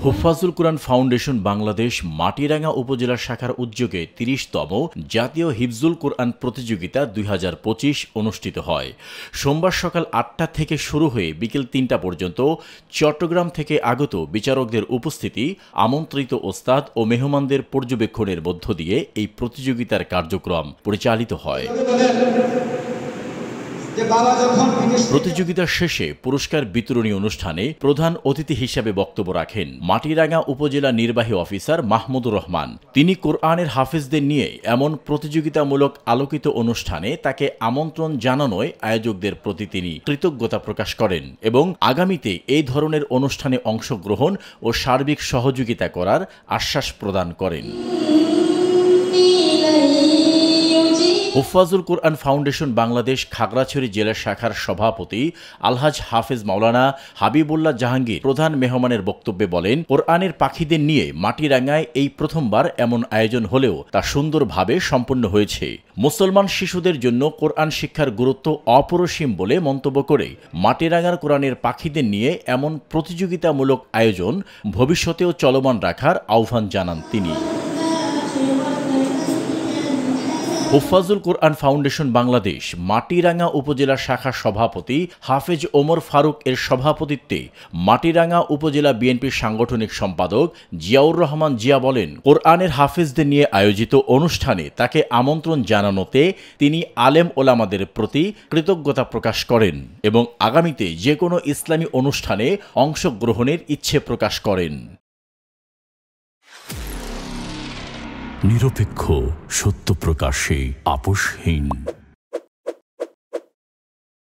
হুফাজুল কুরআন foundation Bangladesh Matiranga উপজেলা শাখার উদ্যোগে ৩০তম জাতীয় হিফজুল কুরআন প্রতিযোগিতা ২০২৫ অনুষ্ঠিত হয়। সোমবার সকাল ৮টা থেকে শুরু হয়ে বিকেল ৩টা পর্যন্ত চট্টগ্রাম থেকে আগত বিচারকদের উপস্থিতি, আমন্ত্রিত ওস্তাদ ও মেহমানদের পর্যবেক্ষণের মধ্য দিয়ে এই প্রতিযোগিতার কার্যক্রম পরিচালিত হয়। প্রতিযোগিতা শেষে পুরস্কার বিতরণী অনুষ্ঠানে প্রধান অতিথি হিসেবে বক্তব্য রাখেন মাটিরাঙ্গা উপজেলা নির্বাহী অফিসার মাহমুদুর রহমান। তিনি কোরআনের হাফেজদের নিয়ে এমন প্রতিযোগিতামূলক আলোকিত অনুষ্ঠানে তাকে আমন্ত্রণ জানানোয় আয়োজকদের প্রতি তিনি কৃতজ্ঞতা প্রকাশ করেন এবং আগামীতে এই ধরনের অনুষ্ঠানে অংশগ্রহণ ও সার্বিক সহযোগিতা করার আশ্বাস প্রদান করেন। হুফাজুল কুরআন ফাউন্ডেশন বাংলাদেশ খাগড়াছড়ি জেলা শাখার সভাপতি আলহাজ হাফেজ মাওলানা হাবিবুল্লাহ জাহাঙ্গীর প্রধান মেহমানের বক্তব্যে বলেন, কোরআনের পাখিদের নিয়ে মাটিরাঙ্গায় এই প্রথমবার এমন আয়োজন হলেও তা সুন্দরভাবে সম্পন্ন হয়েছে। মুসলমান শিশুদের জন্য কোরআন শিক্ষার গুরুত্ব অপরিসীম বলে মন্তব্য করে মাটিরাঙ্গার কোরআনের পাখিদের নিয়ে এমন প্রতিযোগিতামূলক আয়োজন ভবিষ্যতেও চলমান রাখার আহ্বান জানান তিনি। হুফাজুল কুরআন ফাউন্ডেশন বাংলাদেশ মাটিরাঙ্গা উপজেলা শাখার সভাপতি হাফেজ ওমর ফারুক এর সভাপতিত্বে মাটিরাঙ্গা উপজেলা বিএনপির সাংগঠনিক সম্পাদক জিয়াউর রহমান জিয়া বলেন, কোরআনের হাফেজদের নিয়ে আয়োজিত অনুষ্ঠানে তাকে আমন্ত্রণ জানানোতে তিনি আলেম ওলামাদের প্রতি কৃতজ্ঞতা প্রকাশ করেন এবং আগামীতে যে কোনো ইসলামী অনুষ্ঠানে অংশগ্রহণের ইচ্ছে প্রকাশ করেন। নিরপেক্ষ, সত্য প্রকাশে আপোষহীন।